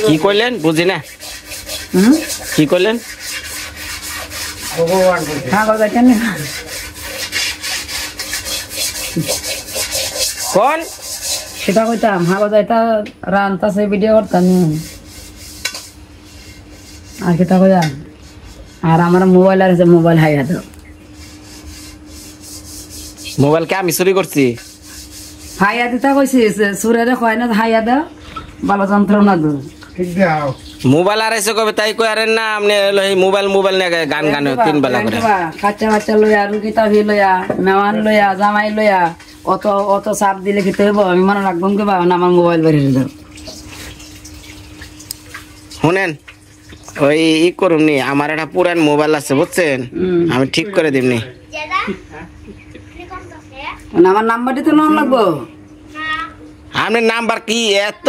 কি কইলেন বুঝি না কি কইলেন কোন সেটা কইতাম হাগো এটা রান্তাছে ভিডিও করতাম আর কেটা কইতাম আর আমার মোবাইল আছে মোবাইল হাইয়া দাও মোবাইল কে আমি চুরি করছি হাইয়া দিতা কইছি সুরেরে কয় না হাইয়া দাও ভালো যন্ত্রণা দো ঠিক দাও মোবাইল আর এসে কবে তাই কই আরেন না আপনি লই মোবাইল নিয়ে গান গান তিন বেলা করে কাচ্চা বাচ্চা লইয়া রুগীতা ভি লইয়া মেওয়ান লইয়া জামাই লইয়া অত অত চাপ দিলে খেতে হইব আমি মনে রাখবো কে না আমার মোবাইল বেরিয়ে দাও শুনেন ওই ই করুন নি আমার একটা পুরান মোবাইল আছে বুঝছেন আমি ঠিক করে দিমনি আমার নাম্বারটি তো লোন লাগবো আপনি নাম্বার কি এত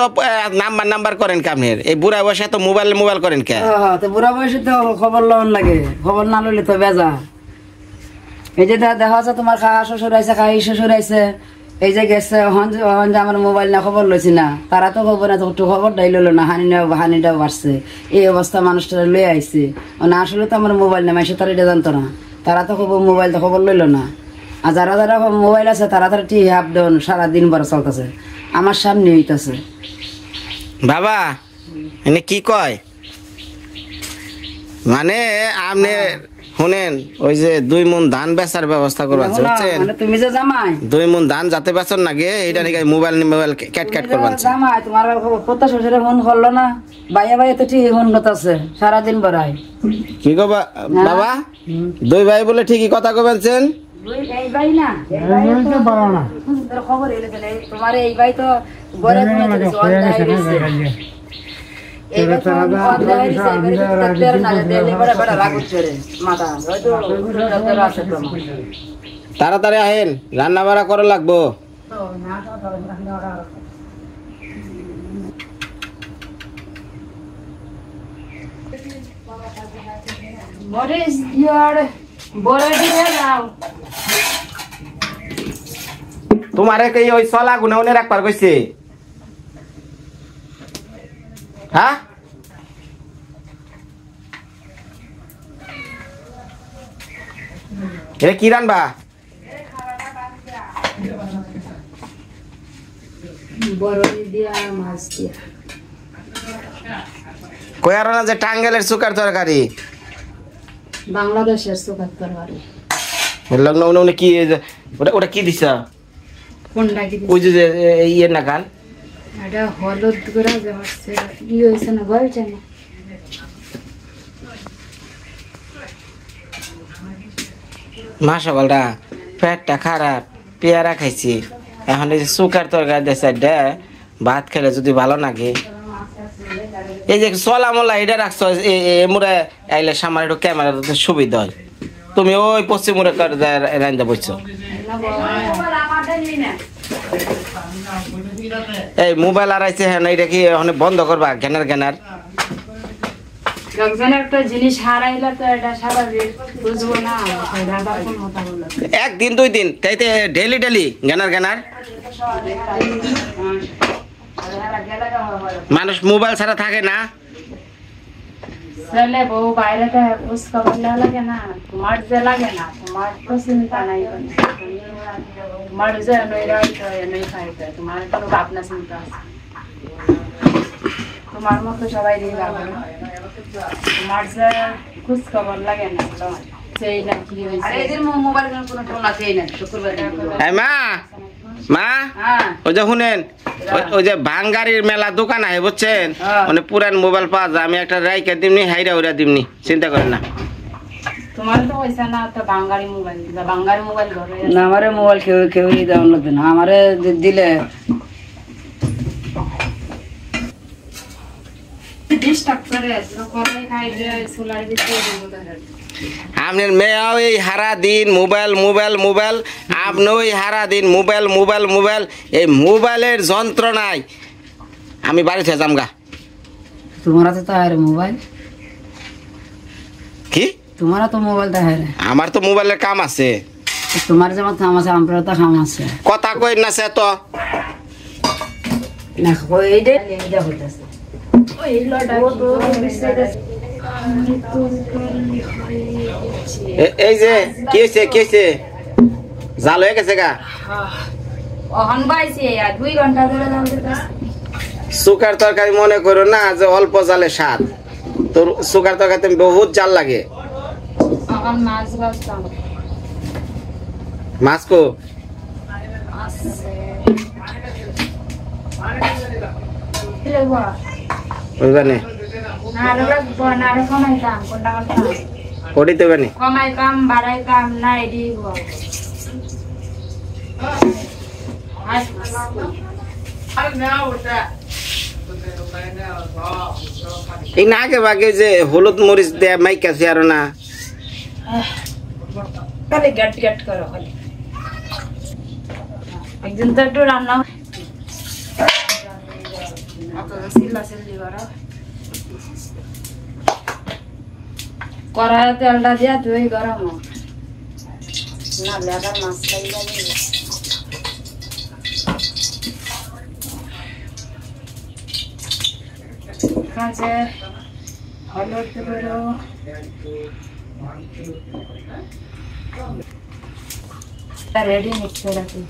নাম্বার করেন কে আপনার এই বুড়া বয়সে এত মোবাইল করেন কে তো বুড়া বয়সে তো খবর লোন লাগে খবর না লইলে তো বেজা এই যে দেখা যাচ্ছে তোমার খাওয়া শ্বশুর আইছে খাই শ্বশুর আইছে এই যে গেছে হন যে আমার মোবাইল না খবর লইছি না তারা তো খবর না তো খবর ডাই লইলো না হানিটাও বাড়ছে এই অবস্থা মানুষটা লই আইছে না আসলে তো আমার মোবাইল না মাসে তারা এটা জানতো না তারা তো মোবাইল তো খবর লইলো না আর যারা যারা মোবাইল আছে তারা তারা ঠিক হাফ ডাউন সারাদিন বড় চলতেছে আমার সামনে হইতাছে বাবা এনে কি কয় মানে আপনি শুনেন ওই যে 2 মণ ধান বেচার ব্যবস্থা করবেন বুঝছেন তুমি যে জামাই 2 মণ ধান যাতে বেচন না গে এটা নাকি মোবাইল ক্যাট করবেন জামাই তোমার কত শ্বশুরে ফোন করলো না ভাইয়া তো ঠিক ফোন করতেছে সারাদিন বড়াই কি গো বাবা 2 ভাই বলে ঠিকই কথা কবেনছেন এই ভাই না খবর এলে তোমার এই ভাই তো গড়ে তাড়াতাড়ি আহেন রান্না বাড়া করা লাগবো তোমারে কি ওই চলা গুনে উনি রাখবার কইছে হ্যাঁ এ কি রানবা কয়ার না যে টাঙ্গেলের সুকার তরকারি বাংলাদেশের সুকার তরকারি লগ্ন উনি কি ওটা কি দিছা কোনটা কি ওই যে ইয়ে না গান এটা হলুদ গুঁড়া যে হচ্ছে ই হইছে না গলছে না মা সকালটা পেটটা খারাপ পেয়ারা খাইছি এখন এই যে সুকার তরকারি দেশে ভাত খেলে যদি ভালো লাগে এই যে চলা মোলা এটা রাখছো মুড়ে আইলে সামার একটু ক্যামেরা সুবিধা হয় তুমি ওই পশ্চিম মুড়ে রান্দা বসছো এই মোবাইল আর আইছে হ্যাঁ এটা কি এখন বন্ধ করবা জ্ঞানার একটা জিনিস হারাইলে তো এটা স্বাভাবিক বুঝবো না একদিন 2 দিন তাইতে ডেলি জ্ঞানার মানুষ মোবাইল ছাড়া থাকে না চলে বউ বাইরে লাগে না তোমার যে লাগে না তোমার তো চিন্তা নাই তোমার যে নেই খাইতে তোমার কোনো ভাবনা চিন্তা আছে তোমার মতো সবাই দিয়ে যাবে তোমার যে খোঁজ খবর লাগে না সেই না কি হয়েছে এদের মোবাইল কোনো ফোন আছে না শুক্রবার মা ওই যে শুনেন ওই যে ভাঙ্গারির মেলা দোকান আছে বুঝছেন মানে পুরান মোবাইল পাওয়া যায় আমি একটা রাইকা দিমনি হাইরা উড়া দিমনি চিন্তা করেন না তোমার তো পয়সা না তো বাঙালি মোবাইল ঘরে না আমারে মোবাইল কেউ দাও না আমারে দিলে আপনার মেয়েও এই হারা দিন মোবাইল আপনি ওই হারা দিন মোবাইল এই মোবাইলের যন্ত্রণায় আমি বাড়ি থেকে যামগা তোমার হাতে তো আর মোবাইল কি তোমার তো মোবাইল দেখায় আমার তো মোবাইলের কাম আছে তোমার যেমন খাম আছে আমার তো খাম আছে কথা কই না সে তো না এই যে এইটা হইতাছে ওই লড়া এই যে কি হইছে জাল হয়ে গেছে গা অহন বাইছে আর 2 ঘন্টা ধরে জাল দিতেছে সুকার তরকারি মনে করো না যে অল্প জালে স্বাদ তোর সুকার তরকারিতে বহুত জাল লাগে অহন মাছ ভাজতাম মাছ কো আছে লেবা বুঝবানে না লাগবো না আর কমাই কাম কোনটা কোনটা ওডিতে বানি কমাই কাম বাড়াই কাম নাই দিব এই না আগে বাগে যে হলুদ মরিচ দেয়া মাইকা ফিয়ারো না খালি গট গট করো খালি একদিন তো একটু রান্না সিলা সিলি করো কড়াইতে তেলটা দিয়া তুই গরম না লেবার মাছ খাই যাবে কাঁচে হলুদ গুঁড়ো রেডি মিক্স করে রাখি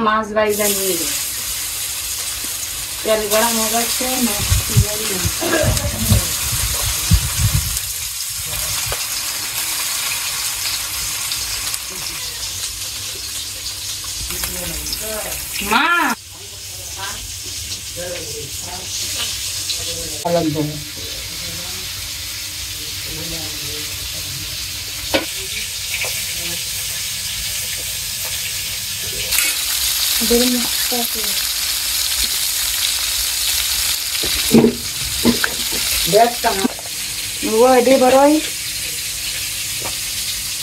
মাছ বাইজা নিয়ে তেল গরম হয়ে গেছে মা वो दे बरोई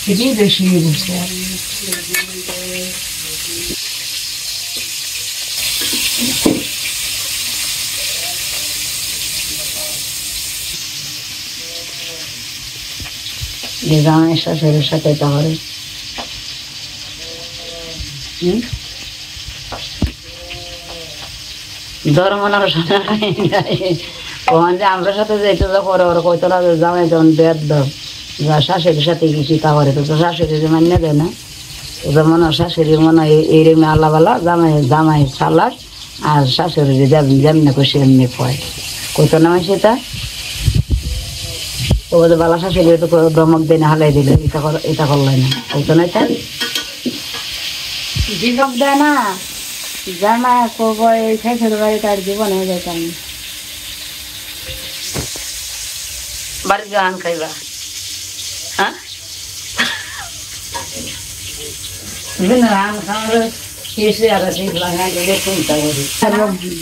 जी देशी बसे ये गाँव ऐसा फिर साथे ताहरे ধর্মনার সাথে কোন যে আমরা সাথে যেতে যা পরে ওরা কইতো না জামাই যখন বেদ দাও যা শাশুড়ির সাথে কিছু তা করে তো শাশুড়ি যে মান্য দেয় না যেমন শাশুড়ির মনে এইরকম আল্লাহ বালা জামাই চালাক আর শাশুড়ি যে যেমনি খুশি এমনি কয় কইতো না সেটা ও যে বালা শাশুড়ি তো দমক দিয়ে না হালাই দিল এটা করলাই না কইতো না এটা জীবক দেয় না জামা কবই শ্বশুর বাড়ি তার জীবন হয়ে যেতাম বাড়ি গান খাইবা হ্যাঁ রান খাওয়ার এসে আর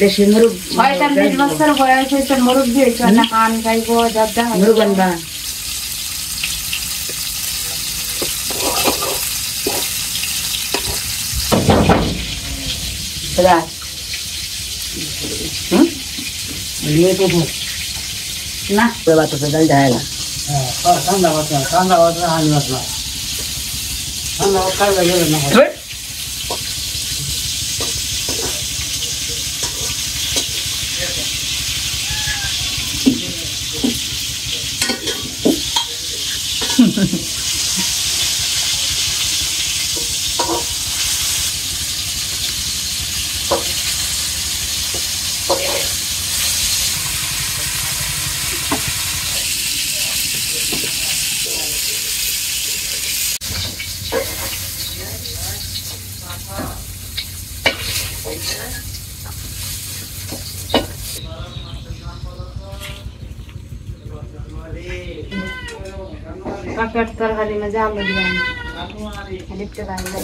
বেশি মুরুগ 45 বছর বয়স হয়েছে মুরব্বী হয়েছে না খান খাইবো দাদা মুরুগ আনবা না বাতো se dal जाएगा ठंडा होता हाल मसला ठंडा होता है लगे ना কাকার তরকারি में जाल लग जाएंगे लिफ्ट लगाएंगे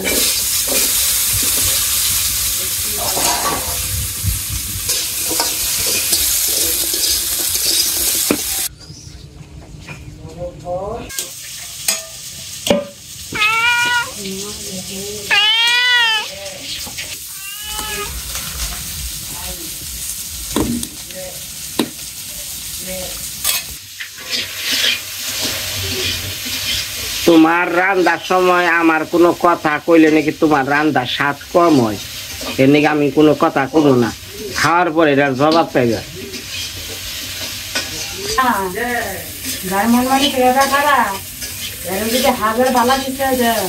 তোমার রান্নার সময় আমার কোনো কথা কইলে নাকি তোমার রান্নার স্বাদ কম হয়, এর নাকি আমি কোনো কথা কইব না, খাওয়ার পরে এটার জবাব পাইবে। গায়ে মন মানে পেয়ারা খারাপ, এর যদি হাজার ভালো দিতে যায়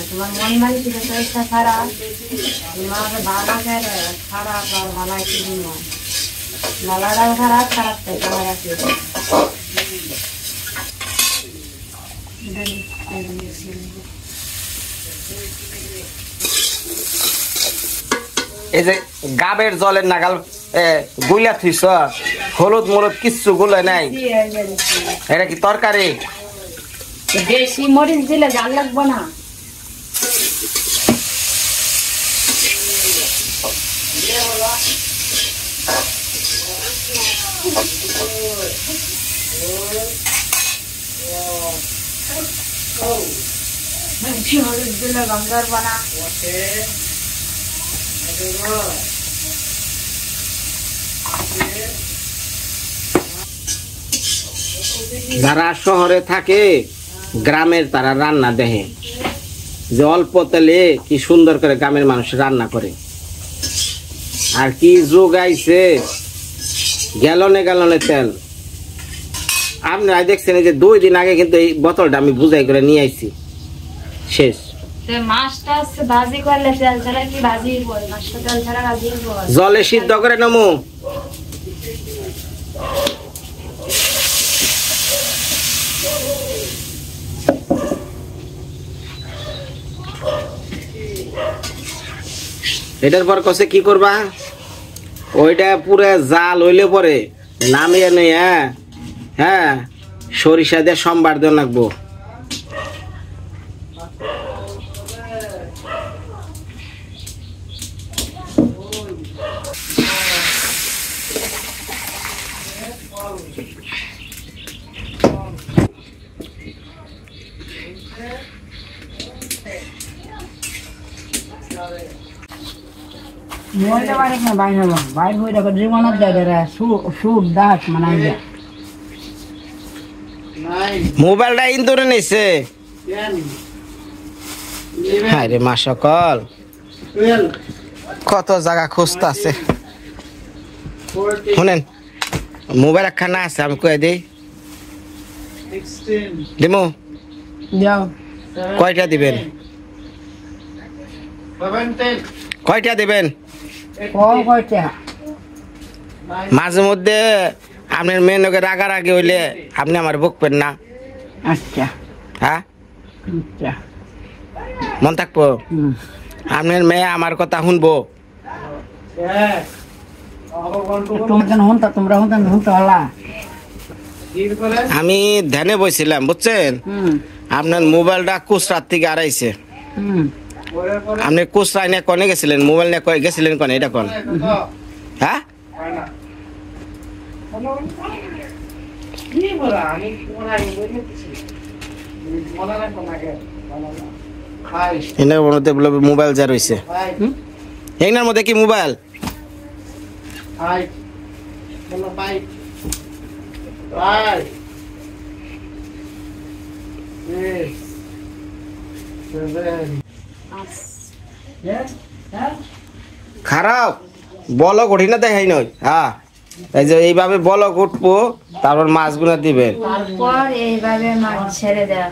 তোমার মন মানে চিকিৎসা খারাপ, তোমার ভালো খারাপ আর ভালো কি নয়, ভালোটা খারাপ খারাপ খারাপ আছে। এই যে গাবের জলের নাগাল গুলা থুইছ, হলুদ মলুদ কিচ্ছু গুলো নাই, এটা কি তরকারি? বেশি মরিচ দিলে জাল লাগবে না। বেশি মরিচ দিলে গঙ্গার বানা। যারা শহরে থাকে গ্রামের তারা রান্না দেখে যে অল্প তেলে কি সুন্দর করে গ্রামের মানুষ রান্না করে, আর কি যোগ আইছে গ্যালনে গ্যালনে তেল। আপনারা দেখছেন যে 2 দিন আগে কিন্তু এই বোতলটা আমি বুঝাই করে নিয়ে আইছি, শেষ। মাছটা ভাজি করলে তেল ছাড়া কি ভাজি বল, মাছটা তেল ছাড়া ভাজি বল, জলে সিদ্ধ করে নেবো। এটার পর কষে কি করবা, ওইটা পুরো জাল হইলে পরে নামিয়ে নিয়ে হ্যাঁ সরিষা দিয়ে সম্বার দিয়ে রাখবো। মোবাইলটা বাইরে না বাইরে হবো বাইরে হয়ে দেখো জীবনের জায়গায় সুর দাস মানে মোবাইলটা ইন্দুরে নিছে। হ্যাঁ রে মা সকল কত জায়গা খুঁজতে আছে। শুনেন মোবাইল একখানা আছে, আমি কয়ে দিই দিমু, যাও কয়টা দিবেন? কয়টা দিবেন? কয়টা মাঝে মধ্যে আপনার মেয়েকে রাগারাগি হইলে আপনি আমার বকবেন না। আচ্ছা হ্যাঁ আচ্ছা মন থাকবো, আপনার মেয়ে আমার কথা শুনবো। তোমার জন্য হুনতা তোমরা হুনতা হলা। আমি ধ্যানে বইছিলাম বুঝছেন, আপনার মোবাইলটা কুচরার থেকে আড়াইছে। আপনি কুচরাই নিয়ে কনে গেছিলেন, মোবাইল নিয়ে গেছিলেন কনে, এটা কন। হ্যাঁ এনার মধ্যে মোবাইল যা রয়েছে, এনার মধ্যে কি মোবাইল? খারাপ বলক উঠি না দেখাই নয়। হ্যাঁ এই যে এইভাবে বলক উঠবো, তারপর মাছগুলো দিবেন। তারপর এইভাবে মাছ ছেড়ে দেওয়া।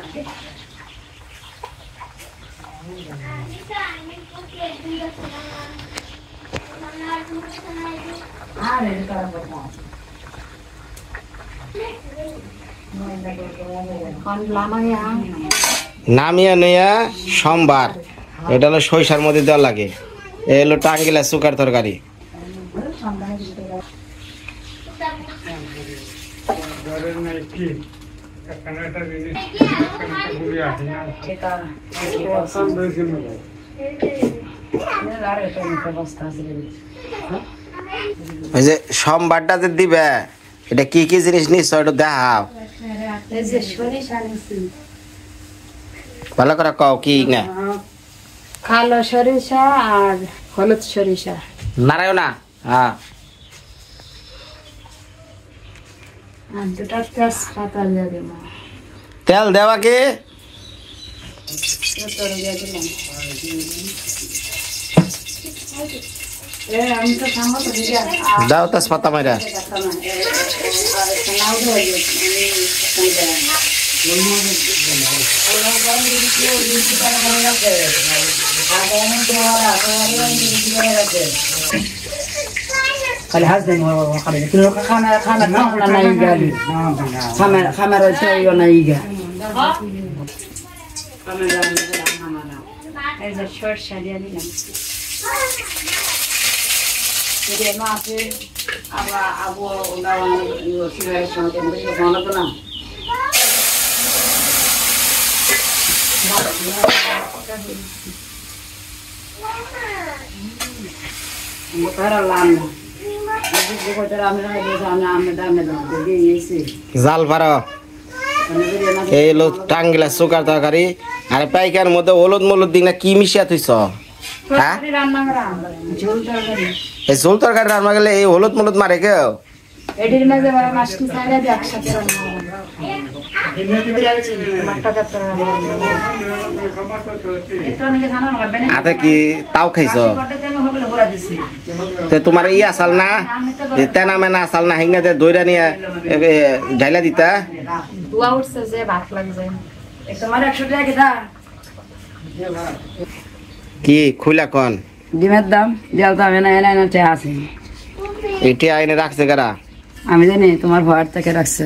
নামিয়ে নিয়ে সোমবার, এটা হলো সরিষার মধ্যে দেওয়া লাগে। এ হলো টাঙ্গিলা সুকার তরকারি। ওই যে সোমবারটা যে দিবে, এটা কি কি জিনিস নিশ্চয় একটু দেখাও, ভালো করে কও কি না। কালো সরিষা আর হলুদ সরিষা। নারায়ণা হ্যাঁ আর দুটা তেজপাতা দিয়ে দেব তেল দেওয়া কি তোরে দিয়ে দিলাম আমি তো থামো তো দিয়ে দাও তেজপাতা মাইরা खाली हाथ देंगे खाली खाना खाना खाना नहीं गाली खाना खाना रहता है यो नहीं गा এই যে সরষা দিয়ে দিলাম ये ना पे अब अब ना यो सिवाय संगे मुझे खाना तो ना मुतारा लाना अभी देखो तेरा मेरा ये सामने आमने दामने दे ये से জাল পারো এই হলো টাঙ্গিলা সুকার তরকারি আর পাইকার মধ্যে হলুদ মলুদ দিন না কি মিশিয়া তুইছ হ্যাঁ রান্না করা ঝোল তরকারি এই ঝোল তরকারি রান্না গেলে এই হলুদ মলুদ মারে কেউ এডির মাঝে বড় মাছটি চাইলে দিয়ে একসাথে রান্না করা আতে কি তাও খাইছ তে তোমার ই আসাল না তেনা মেনা আসাল না হিঙ্গা দইরা নিয়ে ঢাইলা দিতা ধোয়া উঠছে যে ভাত লাগছে তোমার 100 টাকা কি দা কি খুলা কোন ডিমের দাম দেওয়া যাবে না এনে এনে আছে এটি আইনে রাখছে কারা আমি জানি তোমার ভয়ার থেকে রাখছে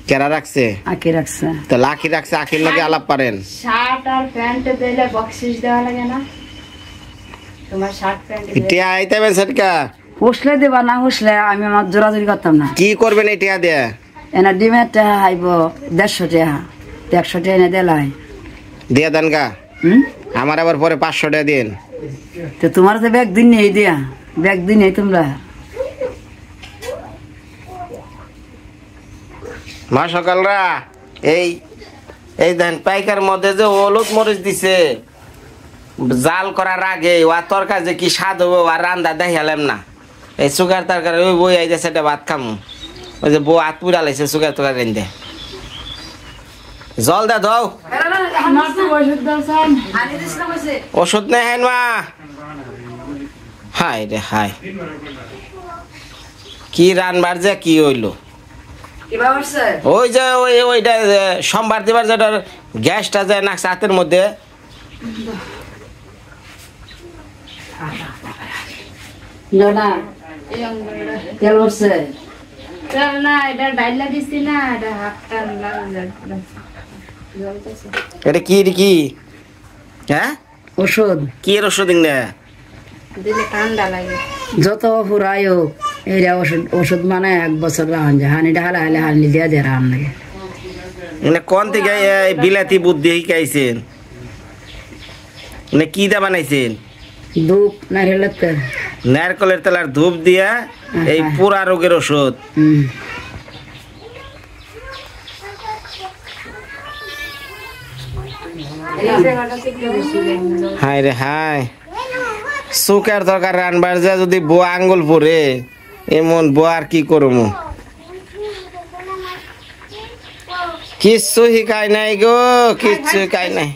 কেরা রাখছে আকি রাখছে তো লাখি রাখছে আখির লগে আলাপ পারেন শার্ট আর প্যান্ট দিলে বকশিস দেওয়া লাগে না তোমার শার্ট প্যান্ট এটি আইতে বেসরকা উসলে দেবা না উসলে আমি আমার জোরাজুরি করতাম না কি করবেন এটি দিয়ে এনা ডিমের টাকা আইব 150 টাকা 100 টাকা এনে দেলাই দিয়া দেন গা আমার আবার পরে 500 টাকা দিন তো তোমার তো ব্যাগ দিন নেই দিয়া ব্যাগ দিন নেই তোমরা মা সকালরা এই এই দেন পাইকার মধ্যে যে হলুদ মরিচ দিছে জাল করার আগে ও তরকারি যে কি স্বাদ হবে আর রান্দা দেখালাম না এই সুগার তরকারি ওই বই আইতে সেটা ভাত খামু ওই যে বউ হাত পুরা লাইছে সুগার তরকারি রেন্দে জল দা দাও ওষুধ নেই হেন মা হাই রে হাই কি রানবার যে কি হইলো ওই যে ওইটা সোমবার দিবার যেটা গ্যাসটা যায় না হাতের মধ্যে তেল বসছে চল না এটা ডাইলা দিছি না এটা হাতটা লাগে এটা কি কি হ্যাঁ ওষুধ কি এর ওষুধ না দিলে ঠান্ডা লাগে যত ফুরাই হোক এইটা ওষুধ ওষুধ মানে 1 বছর রান যায় হানিটা হালে হালে হালি দিয়া দিয়ে রান লাগে মানে কোন থেকে এই বিলাতি বুদ্ধি শিখাইছেন মানে কি দা বানাইছেন ধূপ নারিয়েলের তেল নারকেলের তেল আর ধূপ দিয়া এই পুরা রোগের ওষুধ হাই রে হাই সুকার তরকার রানবার যা যদি বুয়া আঙ্গুল পরে এমন বুয়া আর কি করবো কিচ্ছু শিখাই নাই গো কিচ্ছু শিখাই নাই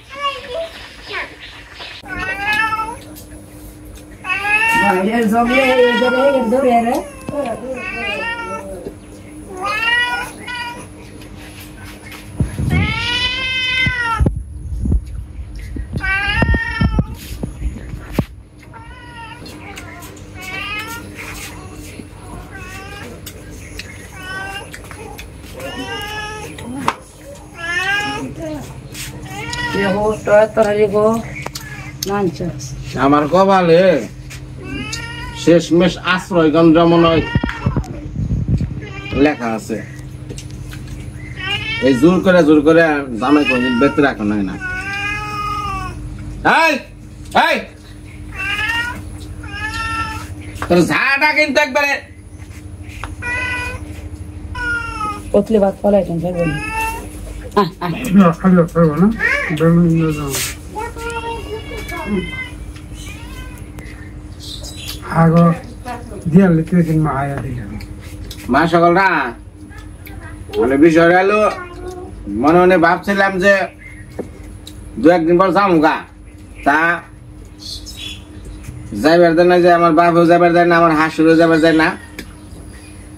আমার কপালে শেষমেশ আশ্রয় গঞ্জ মনে হয় লেখা আছে এই জোর করে জামাই কোনদিন বেঁচে রাখো নাই না তোর ঝাড়টা কিন্তু একবারে পতলি ভাত ফলাইছেন ফেলবেন মা সকলরা মানে বিষয় হলো মনে মনে ভাবছিলাম যে দু একদিন পর যাবো গা, তা যাইবার দেয় না, যে আমার বাপও যাবার দেয় না, আমার হাসুরও যাবার দেয় না।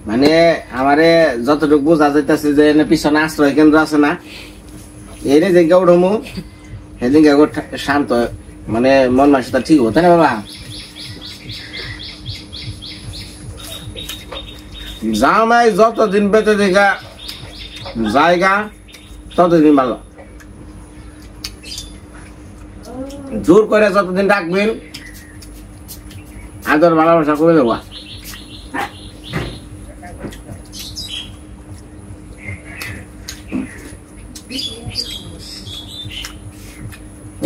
মানে আমারে যতটুকু বোঝা যাইতেছে যে পিছনে আশ্রয় কেন্দ্র আছে না, এনে যে কেউ ঢমু সেদিন শান্ত, মানে মন মানসিকতা ঠিক হতো না বাবা। জামাই যতদিন বেঁচে দেখা জায়গা ততদিন ভালো, জোর করে যতদিন রাখবেন আদর ভালোবাসা করে দেবো।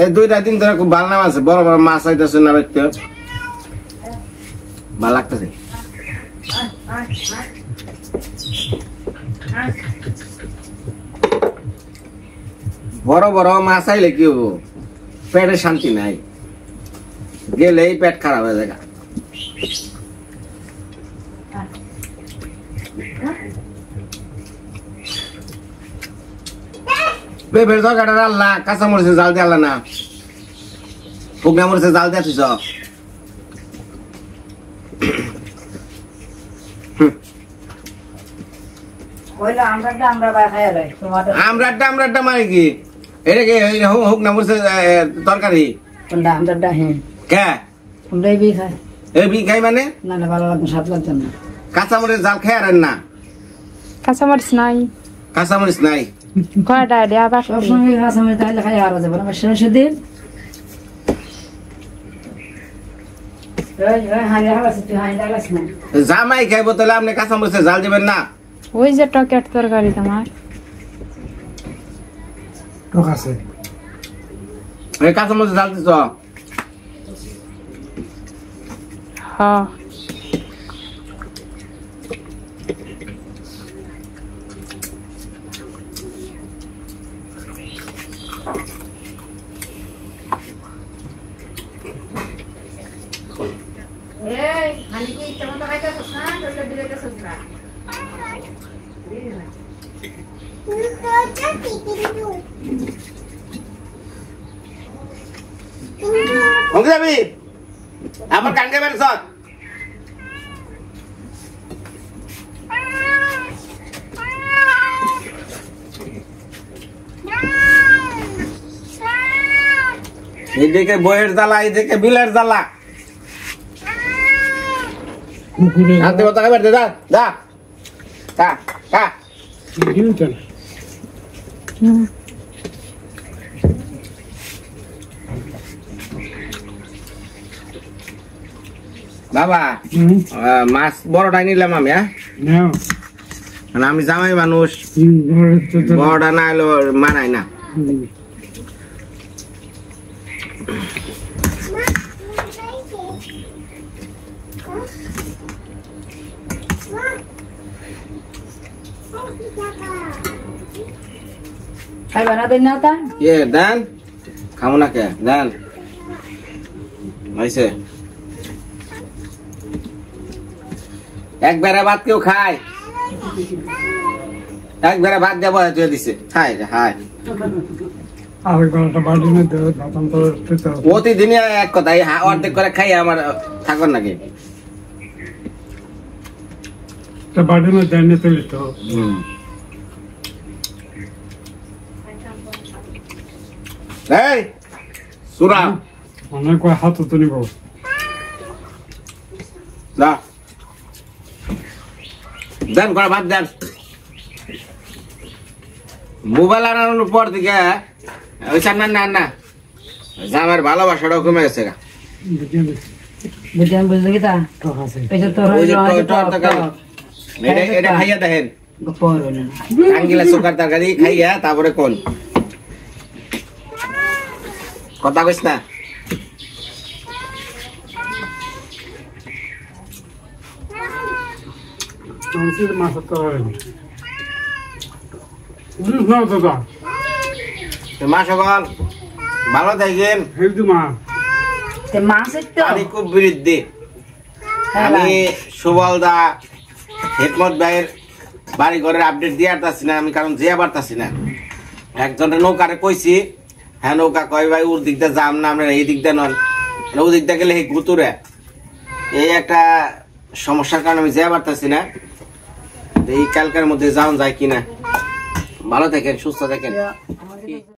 এই 2টা দিন ধরে খুব ভালো নাম আছে, বড় বড় মাছ আইতেছে না, দেখতে ভালো লাগতেছে। বড় বড় মাছ আইলে কি হবো, পেটে শান্তি নাই, গেলেই পেট খারাপ হয়ে যায়। পেঁপের তরকারিটা রান্না, কাঁচা মরিচে জাল দিয়ে না, শুকনা মরিচে জাল দিয়ে তুই আমরাটা মানে কি, এটা কি শুকনা মরিচে তরকারি কে এই বি খাই মানে কাঁচা মরিচ জাল খাই আর না, কাঁচামরিচ নাই, কাঁচা মরিচ নাই। কয়টা দেয়া বাকি সবসময় কাঁচামরিচ তাহলে খাই আর যাবে না, সেদিন জামাই খাইবো তাহলে আপনি কাঁচা মরিচে জাল দিবেন না? ওই যে টকেট তরকারি তোমার টক আছে, কাঁচা মরিচে জাল দিছ? হ্যাঁ যাবি আমার কান গাইবেন সব এইদিকে বইয়ের জ্বালা, এইদিকে বিলের জ্বালা। আনতে কথা খাবার দে, দা দা কা কা বাবা মাছ বড়টাই নিলাম আমি। আমি জামাই মানুষ, বড়টা না এলো মানাই না। দেন খাবো না কে, দেন হয়েছে। একবারে ভাত কেউ খায়, একবারে ভাত দেবো দিছে, হায় হায় প্রতিদিনই এক কথা, অর্ধেক করে খাই আমার থাকর নাকি। এই সুরা অনেক হাত তো নিব দেন করে ভাত দেন। মোবাইল আনানোর পর থেকে ওই না না না আমার ভালোবাসাটাও কমে গেছে গা। এটা খাইয়া দেখেন, আঙ্গিলা সুগার তরকারি খাইয়া তারপরে কোন কথা কইস না। মাছ মা সকল ভালো থাকেন। আমি খুব বৃদ্ধি, আমি সুবল দা হিকমত ভাইয়ের বাড়ি ঘরের আপডেট দিয়ে আসতেছি না আমি, কারণ যেয়ে পারতাছি না। একজনের নৌকারে কইছি, হ্যাঁ নৌকা কয় ভাই ওর দিক দিয়ে যাম না, আমরা এই দিক দিয়ে নন, ও দিক দিয়ে গেলে গুতুরে। এই একটা সমস্যার কারণে আমি যেয়ে পারতাছি না। এই কালকের মধ্যে যাওয়া যায় কিনা। ভালো থাকেন, সুস্থ থাকেন।